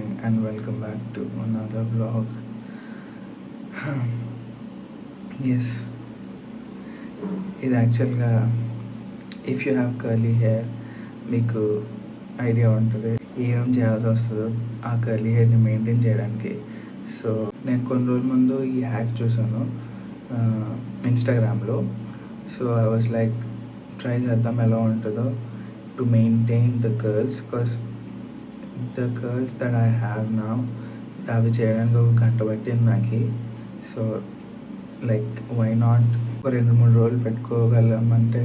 morning and welcome back to another vlog. Yes, ఇది యాక్చువల్గా if you have curly hair మీకు idea ఉంటుంది ఏం చేయాల్సి వస్తుందో ఆ కర్లీ హెయిర్ని మెయింటైన్ చేయడానికి. సో నేను కొన్ని రోజుల ముందు ఈ హ్యాక్ చూసాను ఇన్స్టాగ్రామ్లో. So I was like try చేద్దాం ఎలా ఉంటుందో to maintain the curls, because the curls that I have now అవి చేయడానికి ఒక గంట పట్టింది నాకు. సో లైక్ వై నాట్ ఒక 2-3 రోజులు పెట్టుకోగలమంటే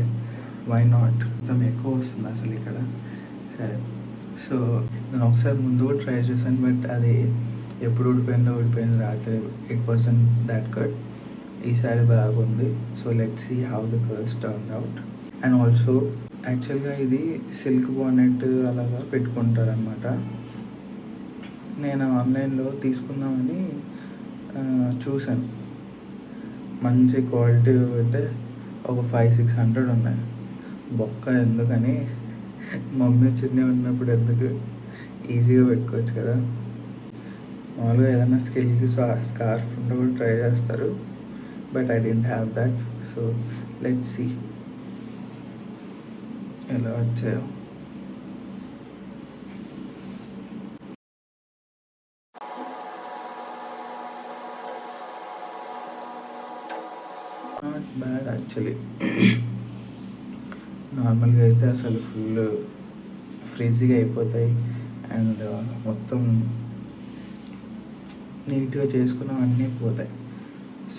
వై నాట్. మొత్తం ఎక్కువ వస్తుంది అసలు ఇక్కడ. సరే, సో నేను ఒకసారి ముందు కూడా ట్రై చేశాను, బట్ అది ఎప్పుడు ఊడిపోయింది రాత్రి 8% దాట్ కట్. ఈసారి బాగుంది. So let's see how the curls turn out. And also యాక్చువల్గా ఇది సిల్క్ బానెట్ అలాగా పెట్టుకుంటారు అనమాట. నేను ఆన్లైన్లో తీసుకుందామని చూశాను. మంచి క్వాలిటీ అయితే ఒక 500-600 ఉన్నాయి. బొక్క ఎందుకని, మమ్మీ చిన్న ఉన్నప్పుడు ఎందుకు, ఈజీగా పెట్టుకోవచ్చు కదా. మామూలుగా ఏదైనా స్కిల్కి స్కార్ఫ్ ఉంటే కూడా ట్రై చేస్తారు, but I don't have that. So let's see ఎలా వచ్చాయో. Not bad actually. నార్మల్గా అయితే అసలు ఫుల్ ఫ్రీజీగా అయిపోతాయి అండ్ మొత్తం నీట్గా చేసుకున్నవన్నీ పోతాయి.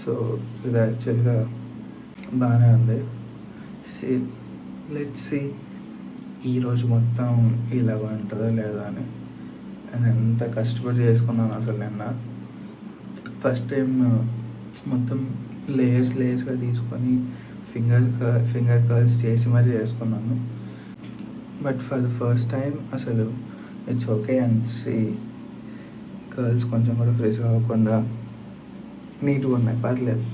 సో ఇది యాక్చువల్గా బాగానే ఉంది. లెట్స్ సీ ఈరోజు మొత్తం ఇలాగ ఉంటుందో లేదా అని. నేను ఎంత కష్టపడి చేసుకున్నాను అసలు. నిన్న ఫస్ట్ టైం మొత్తం లేయర్స్గా తీసుకొని ఫింగర్ కర్ల్స్ చేసి మరీ చేసుకున్నాను. But for the first time అసలు it's okay and see curls కొంచెం కూడా ఫ్రెష్ అవ్వకుండా నీట్గా ఉన్నాయి, పర్లేదు.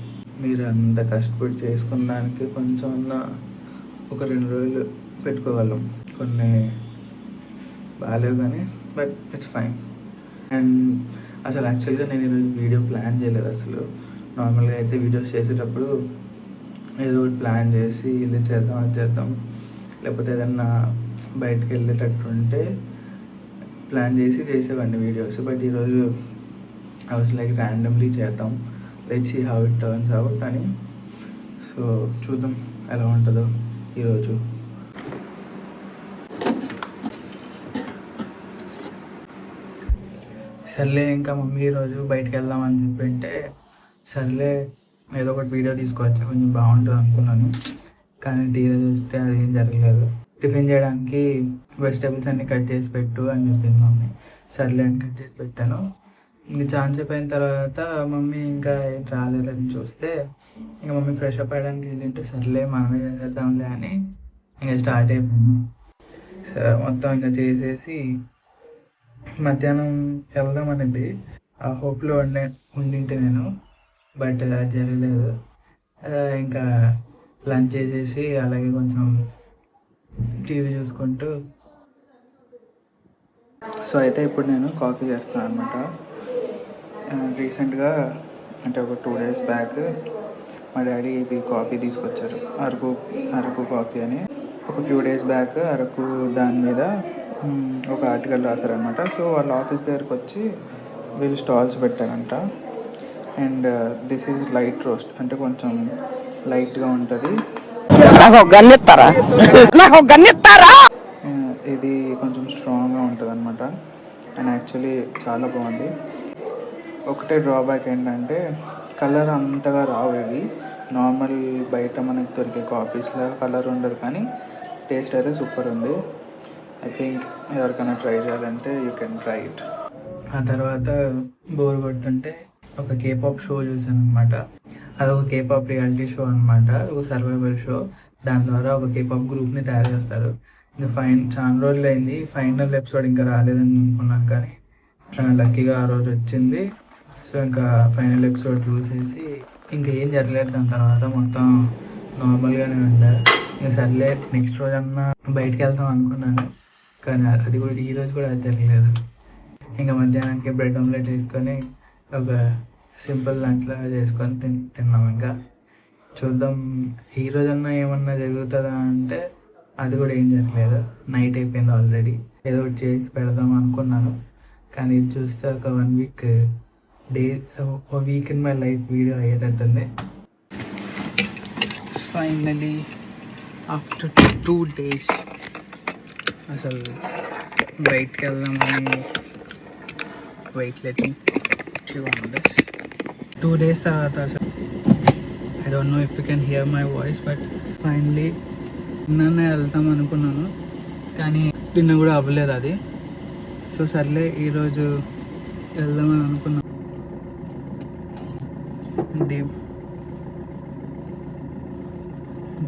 మీరు అంత కష్టపడి చేసుకున్న దానికి కొంచెం ఒక 2 రోజులు పెట్టుకోగలం. కొన్ని బాగాలేవు కానీ బట్ ఇట్స్ ఫైన్. అండ్ అసలు యాక్చువల్గా నేను ఈరోజు వీడియో ప్లాన్ చేయలేదు అసలు. నార్మల్గా అయితే వీడియోస్ చేసేటప్పుడు ఏదో ఒకటి ప్లాన్ చేసి ఇది చేద్దాం అది చేద్దాం, లేకపోతే ఏదన్నా బయటకు వెళ్ళేటట్టు ఉంటే ప్లాన్ చేసి చేసేవాడిని వీడియోస్. బట్ ఈరోజు ఐ వాజ్ లైక్ ర్యాండమ్లీ చేద్దాం, let's see how it turns out అని. సో చూద్దాం ఎలా ఉంటుందో ఈరోజు. సర్లే, ఇంకా మమ్మీ ఈరోజు బయటకు వెళ్దామని చెప్పింటే సర్లే ఏదో ఒకటి వీడియో తీసుకోవచ్చు కొంచెం బాగుంటుంది అనుకున్నాను. కానీ తీరా చూస్తే అది ఏం జరగలేదు. టిఫిన్ చేయడానికి వెజిటేబుల్స్ అన్నీ కట్ చేసి పెట్టు అని చెప్పింది మమ్మీ. సర్లే అని కట్ చేసి పెట్టాను. ఇంక ఛాన్స్ అయిపోయిన తర్వాత మమ్మీ ఇంకా రాలేదని చూస్తే ఇంకా మమ్మీ ఫ్రెష్ అప్ అయ్యడానికి వెళ్ళింటే సర్లే మనమే చేద్దాంలే అని ఇంకా స్టార్ట్ అయిపోయాను. సరే మొత్తం ఇంకా చేసేసి మధ్యాహ్నం వెళ్దాం అనేది ఆ హోప్లో ఉండింటే నేను, బట్ అది జరగలేదు. ఇంకా లంచ్ చేసేసి అలాగే కొంచెం టీవీ చూసుకుంటూ. సో అయితే ఇప్పుడు నేను కాఫీ చేస్తున్నాను అనమాట. రీసెంట్గా అంటే ఒక 2 days బ్యాక్ మా డాడీ ఇది కాఫీ తీసుకొచ్చారు, అరకు కాఫీ అని. ఒక ఫ్యూ డేస్ బ్యాక్ అరకు దాని మీద ఒక ఆర్టికల్ రాశారనమాట. సో వాళ్ళ ఆఫీస్ దగ్గరకు వచ్చి వీళ్ళు స్టాల్స్ పెట్టారంట. And this is light roast, అంటే కొంచెం లైట్గా ఉంటుంది. ఇది కొంచెం స్ట్రాంగ్గా ఉంటుంది అనమాట. అండ్ యాక్చువల్లీ చాలా బాగుంది. ఒకటే డ్రాబ్యాక్ ఏంటంటే కలర్ అంతగా రావు ఇవి. నార్మల్ బయట మనకి దొరికే కాఫీస్లో కలర్ ఉండదు, కానీ టేస్ట్ అయితే సూపర్ ఉంది. ఐ థింక్ ఎవరికైనా ట్రై చేయాలంటే యూ కెన్ ట్రై ఇట్. ఆ తర్వాత బోర్ కొడుతుంటే ఒక కేపాప్ షో చూసాను అనమాట. అదొక కేపాప్ రియాలిటీ షో అనమాట, ఒక సర్వైవల్ షో. దాని ద్వారా ఒక కేపాప్ గ్రూప్ని తయారు చేస్తారు. ఇంకా చాలా రోజులు అయింది, ఫైనల్ ఎపిసోడ్ ఇంకా రాలేదని అనుకున్నాను, కానీ లక్కీగా ఆ రోజు వచ్చింది. సో ఇంకా ఫైనల్ ఎపిసోడ్ చూసేసి ఇంకా ఏం జరగలేదు. దాని తర్వాత మొత్తం నార్మల్గానే ఉండే. ఇంకా సర్లే నెక్స్ట్ రోజు అన్నా బయటికి వెళ్తాం అనుకున్నాను, కానీ అది కూడా ఈరోజు కూడా అది జరగలేదు. ఇంకా మధ్యాహ్నానికి బ్రెడ్ ఆమ్లెట్ తీసుకొని ఒక సింపుల్ లంచ్ లాగా చేసుకొని తిన్నాం. ఇంకా చూద్దాం ఈ రోజన్నా ఏమన్నా జరుగుతుందా అంటే అది కూడా ఏం జరగలేదు. నైట్ అయిపోయింది ఆల్రెడీ. ఏదో ఒకటి చేసి పెడదాం అనుకున్నాను, కానీ ఇది చూస్తే ఒక 1 week in my life video అయ్యేటట్టుంది. ఫైనలీ ఆఫ్టర్ 2 days అసలు బయటికి వెళ్దామని లెట్ మీ 2 days తర్వాత అసలు I don't know if you can hear my voice, but finally నిన్ననే వెళ్తాం అనుకున్నాను, కానీ నిన్న కూడా అవ్వలేదు అది. సో సర్లే ఈరోజు వెళ్దామని అనుకున్నాను.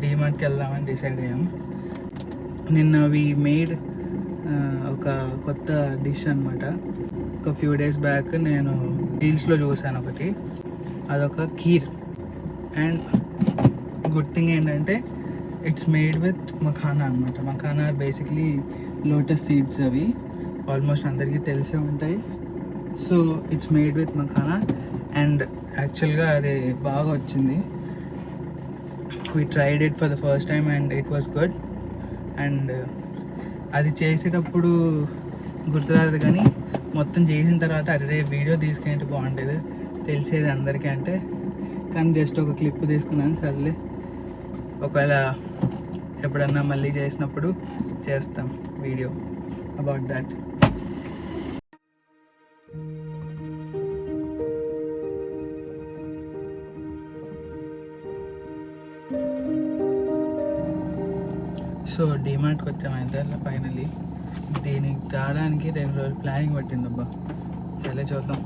డీమార్ట్కి వెళ్దామని డిసైడ్ అయ్యాం. నిన్న వి మేడ్ ఒక కొత్త డిష్ అనమాట. ఒక ఫ్యూ డేస్ బ్యాక్ నేను రీల్స్లో చూసాను ఒకటి, అదొక ఖీర్. అండ్ గుడ్ థింగ్ ఏంటంటే ఇట్స్ మేడ్ విత్ మఖానా అనమాట. మఖానా బేసిక్లీ లోటస్ సీడ్స్, అవి ఆల్మోస్ట్ అందరికీ తెలిసే ఉంటాయి. So it's made with makhana and యాక్చువల్గా అది బాగా వచ్చింది. we tried it for the first time and it was good. And అది చేసేటప్పుడు గుర్తురాలేదు, కానీ మొత్తం చేసిన తర్వాత అరే వీడియో తీసుకుంటే బాగుంటుంది తెలిసేది అందరికీ అంటే, కానీ జస్ట్ ఒక క్లిప్ తీసుకున్నాను. సర్లే ఒకవేళ ఎప్పుడన్నా మళ్ళీ చేసినప్పుడు చేస్తాం వీడియో అబౌట్ దాట్. సో డీమార్ట్కి వచ్చామైతే ఫైనలీ. దీనికి రావడానికి 2 రోజులు ప్లానింగ్ పట్టిందబ్బా. సరే చూద్దాం.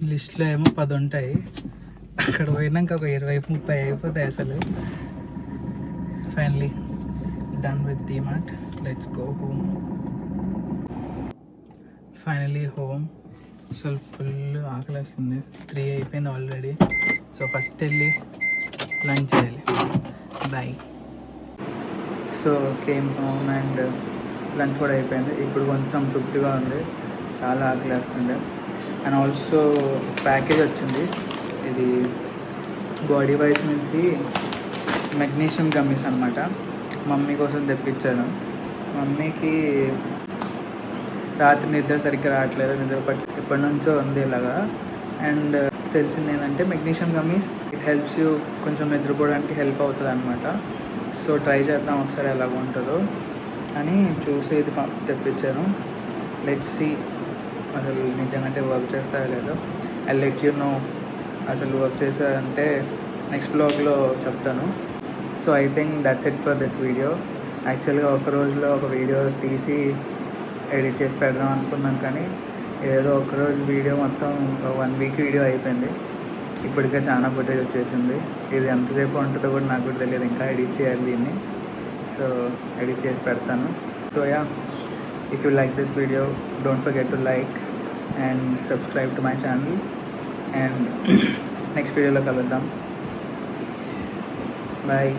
లిస్ట్లో ఏమో 10 ఉంటాయి, అక్కడ పోయినాక ఒక 20-30 అయిపోతాయి అసలు. Finally done with DMart, let's go home. Finally home. అసలు ఫుల్ ఆకలి వస్తుంది. 3 అయిపోయింది ఆల్రెడీ. సో ఫస్ట్ వెళ్ళి లంచ్ చేయాలి. Bye. So came home and lunch కూడా అయిపోయింది. ఇప్పుడు కొంచెం తృప్తిగా ఉంది, చాలా ఆకలి వేస్తుండే. అండ్ ఆల్సో ప్యాకేజ్ వచ్చింది. ఇది బాడీ వైజ్ నుంచి మెగ్నీషియం గమ్మీస్ అనమాట. మమ్మీ కోసం తెప్పించాను. మమ్మీకి రాత్రి నిద్ర సరిగ్గా రావట్లేదు, నిద్ర ఎప్పటి నుంచో ఉంది ఇలాగా. అండ్ తెలిసింది ఏంటంటే magnesium gummies it helps you కొంచెం నిద్రపోవడానికి హెల్ప్ అవుతుంది అనమాట. సో ట్రై చేద్దాం ఒకసారి ఎలాగ ఉంటుందో అని చూసి ఇది తెప్పించాను. లెట్స్ సీ అసలు నిజంగా వర్క్ చేస్తారో లేదో. ఐ లెట్ యూ నో అసలు వర్క్ చేశారంటే నెక్స్ట్ బ్లాగ్లో చెప్తాను. So I think that's it for this video. యాక్చువల్గా ఒక రోజులో ఒక వీడియో తీసి ఎడిట్ చేసి పెడదాం అనుకున్నాను, కానీ ఏదో ఒకరోజు వీడియో మొత్తం 1 వీక్ వీడియో అయిపోయింది. ఇప్పటికే చాలా ఫుటేజ్ వచ్చేసింది. ఇది ఎంతసేపు ఉంటుందో కూడా నాకు కూడా తెలియదు. ఇంకా ఎడిట్ చేయాలి దీన్ని. సో ఎడిట్ చేసి పెడతాను. So yeah, if you like this video, don't forget to like and subscribe to my channel, and next video lo kaluddam. Bye.